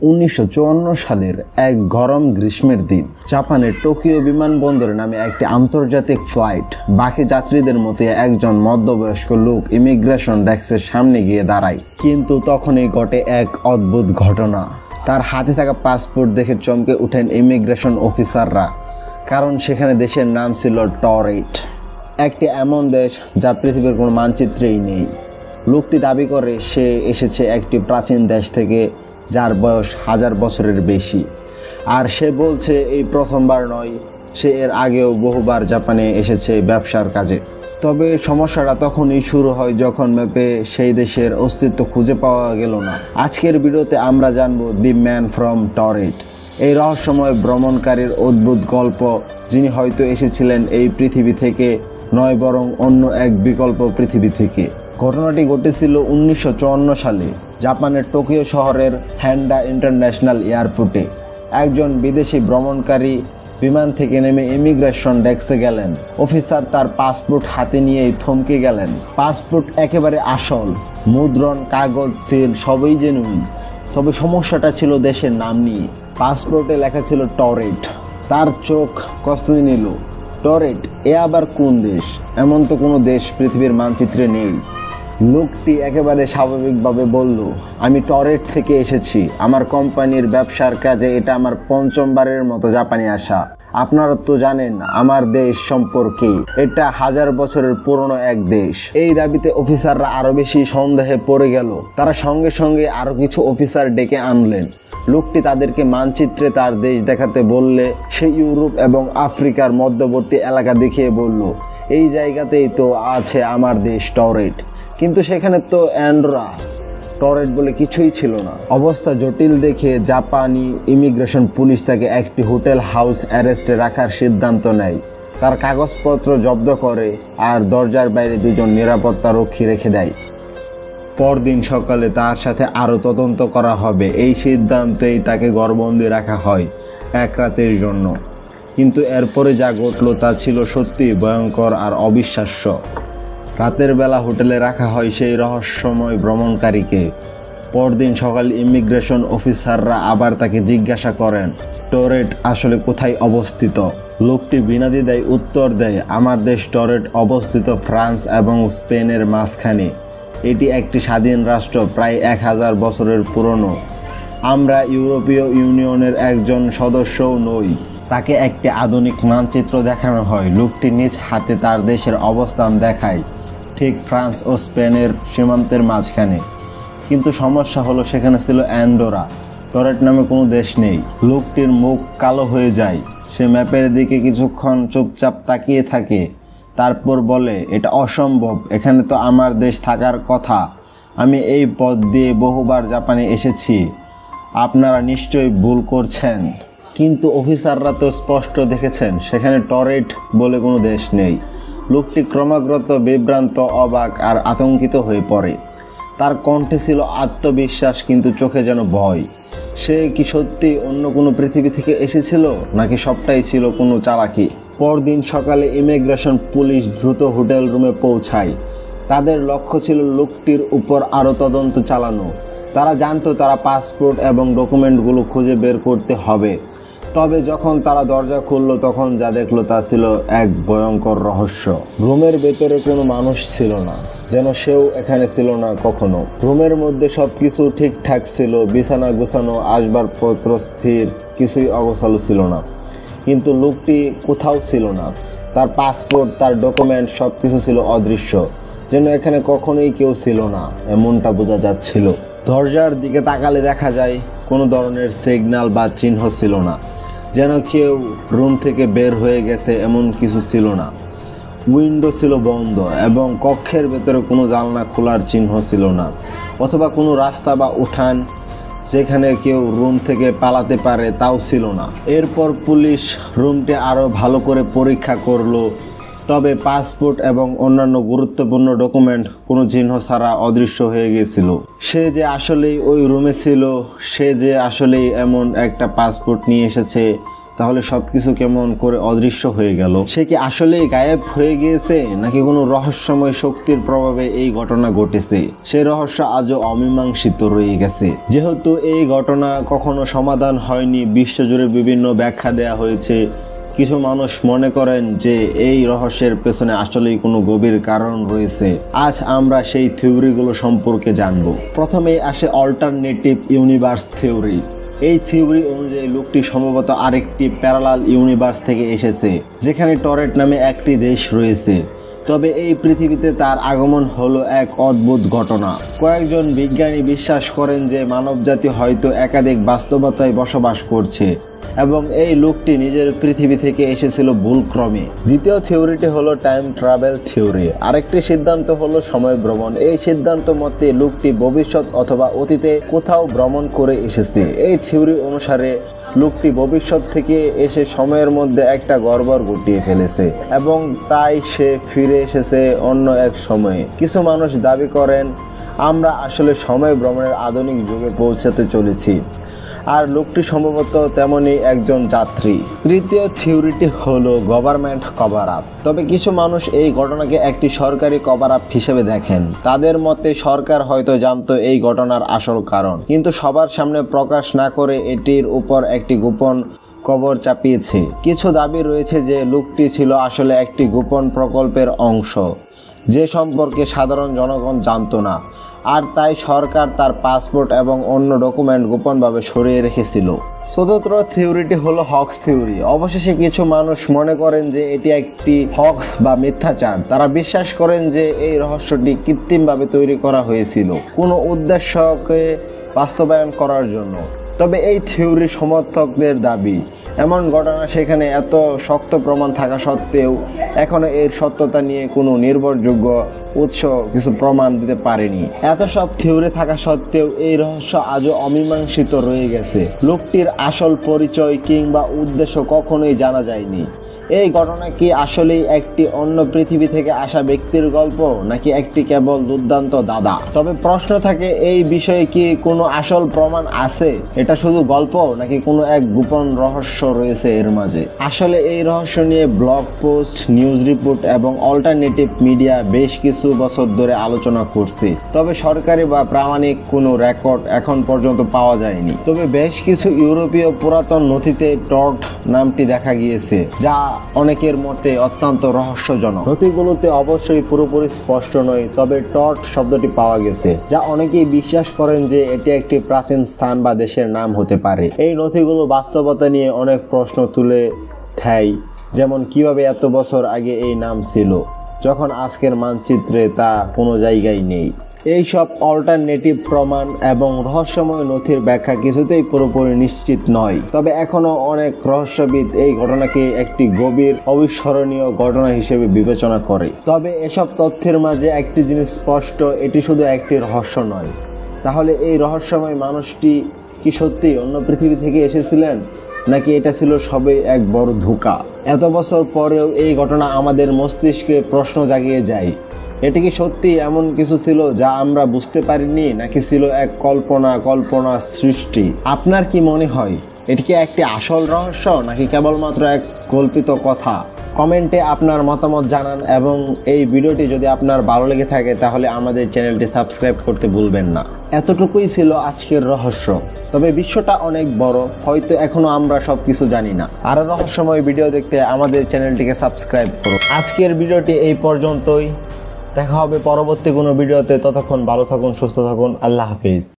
1954 সালের এক গরম গ্রীষ্মের দিন জাপানের টোকিও বিমানবন্দরে নামে একটি আন্তর্জাতিক ফ্লাইট বাকি যাত্রীদের মতো একজন মধ্যবয়স্ক লোক ইমিগ্রেশন ডেস্কের সামনে গিয়ে দাঁড়ায়। কিন্তু তখনই ঘটে এক অদ্ভুত ঘটনা। তার হাতে থাকা পাসপোর্ট দেখে চমকে উঠেন ইমিগ্রেশন অফিসাররা, কারণ সেখানে দেশের নাম ছিল টরেট, একটি এমন দেশ যা পৃথিবীর কোনো মানচিত্রেই নেই। লোকটি দাবি করে সে এসেছে একটি প্রাচীন দেশ থেকে যার বয়স 1000 বছরের বেশি, আর সে বলছে এই প্রথমবার নয়, সে এর আগেও বহুবার জাপানে এসেছে ব্যবসার কাজে। তবে সমস্যাটা তখনই শুরু হয় যখন ম্যাপে সেই দেশের অস্তিত্ব খুঁজে পাওয়া গেল না। আজকের ভিডিওতে আমরা জানবো দি ম্যান ফ্রম টরেট, এই রহস্যময় ভ্রমণকারীর অদ্ভুত গল্প, যিনি হয়তো এসেছিলেন এই পৃথিবী থেকে নয়, বরং অন্য এক বিকল্প পৃথিবী থেকে। ঘটনাটি ঘটেছিল 1954 সালে জাপানের টোকিও শহরের হ্যান্ডা ইন্টারন্যাশনাল এয়ারপোর্টে। একজন বিদেশি ভ্রমণকারী বিমান থেকে নেমে ইমিগ্রেশন ডেস্কে গেলেন। অফিসার তার পাসপোর্ট হাতে নিয়েই থমকে গেলেন। পাসপোর্ট একেবারে আসল, মুদ্রণ, কাগজ, সিল সবই জেনুইন। তবে সমস্যাটা ছিল দেশের নাম নিয়ে। পাসপোর্টে লেখা ছিল টরেট। তার চোখ কসলে নিল। টরেট, এ আবার কোন দেশ? এমন তো কোনো দেশ পৃথিবীর মানচিত্রে নেই। লোকটি একেবারে স্বাভাবিকভাবে বলল, আমি টরেট থেকে এসেছি, আমার কোম্পানির ব্যবসার কাজে এটা আমার 5মবারের মতো জাপানে আসা। আপনারা তো জানেন আমার দেশ সম্পর্কে, এটা 1000 বছরের পুরনো এক দেশ। এই দাবিতে অফিসাররা আরো বেশি সন্দেহে পড়ে গেল। তারা সঙ্গে সঙ্গে আরো কিছু অফিসার ডেকে আনলেন। লোকটি তাদেরকে মানচিত্রে তার দেশ দেখাতে বললে সে ইউরোপ এবং আফ্রিকার মধ্যবর্তী এলাকা দেখিয়ে বলল, এই জায়গাতেই তো আছে আমার দেশ টরেট। কিন্তু সেখানে তো অ্যান্ডোরা, টরেট বলে কিছুই ছিল না। অবস্থা জটিল দেখে জাপানি ইমিগ্রেশন পুলিশ তাকে একটি হোটেল হাউস অ্যারেস্টে রাখার সিদ্ধান্ত নেয়। তার কাগজপত্র জব্দ করে আর দরজার বাইরে 2জন নিরাপত্তা রক্ষী রেখে দেয়। পরদিন সকালে তার সাথে আরও তদন্ত করা হবে, এই সিদ্ধান্তেই তাকে ঘরবন্দি রাখা হয় 1 রাতের জন্য। কিন্তু এরপরে যা ঘটল তা ছিল সত্যি ভয়ঙ্কর আর অবিশ্বাস্য। রাতের বেলা হোটেলে রাখা হয় সেই রহস্যময় ভ্রমণকারীকে। পরদিন সকালে ইমিগ্রেশন অফিসাররা আবার তাকে জিজ্ঞাসা করেন, টরেট আসলে কোথায় অবস্থিত? লোকটি বিনা দ্বিধায় উত্তর দেয়, আমার দেশ টরেট অবস্থিত ফ্রান্স এবং স্পেনের মাঝখানে। এটি একটি স্বাধীন রাষ্ট্র, প্রায় 1000 বছরের পুরনো। আমরা ইউরোপীয় ইউনিয়নের একজন সদস্যও নই। তাকে একটি আধুনিক মানচিত্র দেখানো হয়। লোকটি নিজ হাতে তার দেশের অবস্থান দেখায়, ঠিক ফ্রান্স ও স্পেনের সীমান্তের মাঝখানে। কিন্তু সমস্যা হলো সেখানে ছিল অ্যান্ডোরা, টরেট নামে কোনো দেশ নেই। লোকটির মুখ কালো হয়ে যায়। সে ম্যাপের দিকে কিছুক্ষণ চুপচাপ তাকিয়ে থাকে, তারপর বলে, এটা অসম্ভব, এখানে তো আমার দেশ থাকার কথা। আমি এই পথ দিয়ে বহুবার জাপানে এসেছি, আপনারা নিশ্চয়ই ভুল করছেন। কিন্তু অফিসাররা তো স্পষ্ট দেখেছেন সেখানে টরেট বলে কোনো দেশ নেই। লোকটি ক্রমাগত বিভ্রান্ত, অবাক আর আতঙ্কিত হয়ে পড়ে। তার কণ্ঠে ছিল আত্মবিশ্বাস, কিন্তু চোখে যেন ভয়। সে কি সত্যি অন্য কোনো পৃথিবী থেকে এসেছিল, নাকি সবটাই ছিল কোনো চালাকি? পরদিন সকালে ইমিগ্রেশন পুলিশ দ্রুত হোটেল রুমে পৌঁছায়। তাদের লক্ষ্য ছিল লোকটির উপর আরও তদন্ত চালানো। তারা জানতো তারা পাসপোর্ট এবং ডকুমেন্টগুলো খুঁজে বের করতে হবে। তবে যখন তারা দরজা খুললো তখন যা দেখলো তা ছিল এক ভয়ঙ্কর রহস্য। রুমের ভেতরে কোনো মানুষ ছিল না, যেন সেও এখানে ছিল না কখনো। রুমের মধ্যে সবকিছু ঠিকঠাক ছিল, বিছানা গোছানো, আসবাবপত্র স্থির, কিছুই অগোছালো ছিল না। কিন্তু লোকটি কোথাও ছিল না। তার পাসপোর্ট, তার ডকুমেন্ট সবকিছু ছিল অদৃশ্য, যেন এখানে কখনোই কেউ ছিল না, এমনটা বোঝা যাচ্ছিল। দরজার দিকে তাকালে দেখা যায় কোনো ধরনের সিগন্যাল বা চিহ্ন ছিল না, যেন কেউ রুম থেকে বের হয়ে গেছে এমন কিছু ছিল না। উইন্ডো ছিল বন্ধ এবং কক্ষের ভেতরে কোনো জানলা খোলার চিহ্ন ছিল না, অথবা কোনো রাস্তা বা উঠান যেখানে কেউ রুম থেকে পালাতে পারে তাও ছিল না। এরপর পুলিশ রুমটি আরও ভালো করে পরীক্ষা করলো। তবে পাসপোর্ট এবং অন্যান্য গুরুত্বপূর্ণ ডকুমেন্ট কোনো চিহ্ন ছাড়া অদৃশ্য হয়ে গেছিল। সে যে আসলেই ওই রুমে ছিল, সে যে আসলেই এমন একটা পাসপোর্ট নিয়ে এসেছে, তাহলে সবকিছু কেমন করে অদৃশ্য হয়ে গেল? সে কি আসলেই গায়েব হয়ে গিয়েছে, নাকি কোনো রহস্যময় শক্তির প্রভাবে এই ঘটনা ঘটেছে? সেই রহস্য আজও অমীমাংসিত রয়ে গেছে। যেহেতু এই ঘটনা কখনো সমাধান হয়নি, বিশ্বজুড়ে বিভিন্ন ব্যাখ্যা দেয়া হয়েছে। কিছু মানুষ মনে করেন যে এই রহস্যের পেছনে আসলেই কোনো গভীর কারণ রয়েছে। আজ আমরা সেই থিওরিগুলো সম্পর্কে জানব। প্রথমেই আসে অল্টারনেটিভ ইউনিভার্স থিওরি। এই থিওরি অনুযায়ী লোকটি সম্ভবত আরেকটি প্যারালাল ইউনিভার্স থেকে এসেছে, যেখানে টরেট নামে একটি দেশ রয়েছে। তবে এই পৃথিবীতে তার আগমন হলো এক অদ্ভুত ঘটনা। কয়েকজন বিজ্ঞানী বিশ্বাস করেন যে মানবজাতি হয়তো একাধিক বাস্তবতায় বসবাস করছে এবং এই লোকটি নিজের পৃথিবী থেকে এসেছিল ভুলক্রমে। দ্বিতীয় থিওরিটি হলো টাইম ট্রাভেল থিওরি। আরেকটি সিদ্ধান্ত হলো সময় ভ্রমণ। এই সিদ্ধান্ত মতে লোকটি ভবিষ্যৎ অথবা অতীতে কোথাও ভ্রমণ করে এসেছে। এই থিওরি অনুসারে লোকটি ভবিষ্যৎ থেকে এসে সময়ের মধ্যে একটা গড়বড় ঘটিয়ে ফেলেছে এবং তাই সে ফিরে এসেছে অন্য এক সময়ে। কিছু মানুষ দাবি করেন আমরা আসলে সময় ভ্রমণের আধুনিক যুগে পৌঁছাতে চলেছি, আর লোকটি সম্ভবত তেমনই একজন যাত্রী। তৃতীয় থিওরিটি হলো গভর্নমেন্ট কভার আপ। তবে কিছু মানুষ এই ঘটনাকে একটি সরকারি কভার আপ হিসেবে দেখেন। তাদের মতে সরকার হয়তো জানতো এই ঘটনার আসল কারণ, কিন্তু সবার সামনে প্রকাশ না করে এটির উপর একটি গোপন কবর চাপিয়েছে। কিছু দাবি রয়েছে যে লোকটি ছিল আসলে একটি গোপন প্রকল্পের অংশ, যে সম্পর্কে সাধারণ জনগণ জানতো না, আর তাই সরকার তার পাসপোর্ট এবং অন্য ডকুমেন্ট গোপনভাবে সরিয়ে রেখেছিল। চতুর্থ থিওরিটি হলো হক্স থিওরি। অবশেষে কিছু মানুষ মনে করেন যে এটি একটি হক্স বা মিথ্যাচার। তারা বিশ্বাস করেন যে এই রহস্যটি কৃত্রিমভাবে তৈরি করা হয়েছিল কোনো উদ্দেশ্যকে বাস্তবায়ন করার জন্য। তবে এই থিওরি সমর্থকদের দাবি এমন ঘটনা সেখানে এত শক্ত প্রমাণ থাকা সত্ত্বেও এখনো এর সত্যতা নিয়ে কোনো নির্ভরযোগ্য উৎস কিছু প্রমাণ দিতে পারেনি। এত সব থিওরি থাকা সত্ত্বেও এই রহস্য আজও অমীমাংসিত রয়ে গেছে। লোকটির আসল পরিচয় কিংবা উদ্দেশ্য কখনোই জানা যায়নি। এই ঘটনা কি আসলেই একটি অন্য পৃথিবী থেকে আসা ব্যক্তির গল্প, নাকি একটি কেবল দুর্দান্ত দাদা? তবে প্রশ্ন থাকে এই বিষয়ে কি কোনো আসল প্রমাণ আছে? এটা শুধু গল্প, নাকি কোনো এক গোপন রহস্য রয়েছে এর মাঝে? আসলে এই রহস্য নিয়ে ব্লগ পোস্ট, নিউজ রিপোর্ট এবং অল্টারনেটিভ মিডিয়া বেশ কিছু বছর ধরে আলোচনা করছে। তবে সরকারি বা প্রামাণিক কোনো রেকর্ড এখন পর্যন্ত পাওয়া যায়নি। তবে বেশ কিছু ইউরোপীয় পুরাতন নথিতে টর্ট নামটি দেখা গিয়েছে, যা অনেকের মতে অত্যন্ত রহস্যজনক। নথিগুলোতে অবশ্যই পুরোপুরি স্পষ্ট নয়, তবে টর্ট শব্দটি পাওয়া গেছে, যা অনেকেই বিশ্বাস করেন যে এটি একটি প্রাচীন স্থান বা দেশের নাম হতে পারে। এই নথিগুলো বাস্তবতা নিয়ে অনেক প্রশ্ন তুলে দেয়, যেমন কিভাবে এত বছর আগে এই নাম ছিল, যখন আজকের মানচিত্রে তা কোনো জায়গায় নেই। এই সব অল্টারনেটিভ প্রমাণ এবং রহস্যময় নথির ব্যাখ্যা কিছুতেই পুরোপুরি নিশ্চিত নয়। তবে এখনো অনেক রহস্যবিদ এই ঘটনাকে একটি গভীর অবিস্মরণীয় ঘটনা হিসেবে বিবেচনা করে। তবে এসব তথ্যের মাঝে একটি জিনিস স্পষ্ট, এটি শুধু একটি রহস্য নয়। তাহলে এই রহস্যময় মানুষটি কি সত্যি অন্য পৃথিবী থেকে এসেছিলেন, নাকি এটা ছিল সবই এক বড় ধোঁকা? এত বছর পরেও এই ঘটনা আমাদের মস্তিষ্কে প্রশ্ন জাগিয়ে যায়। এটি কি সত্যি এমন কিছু ছিল যা আমরা বুঝতে পারিনি, নাকি ছিল এক কল্পনা সৃষ্টি? আপনার কি মনে হয়, এটি কি একটি আসল রহস্য, নাকি কেবলমাত্র এক কল্পিত কথা? কমেন্টে আপনার মতামত জানান এবং এই ভিডিওটি যদি আপনার ভালো লেগে থাকে তাহলে আমাদের চ্যানেলটি সাবস্ক্রাইব করতে ভুলবেন না। এতটুকুই ছিল আজকের রহস্য। তবে বিশ্বটা অনেক বড়, হয়তো এখনো আমরা সবকিছু জানি না। আরো রহস্যময় ভিডিও দেখতে আমাদের চ্যানেলটিকে সাবস্ক্রাইব করুন। আজকের ভিডিওটি এই পর্যন্তই। দেখা হবে পরবর্তী কোনো ভিডিওতে। ততক্ষণ ভালো থাকুন, সুস্থ থাকুন। আল্লাহ হাফিজ।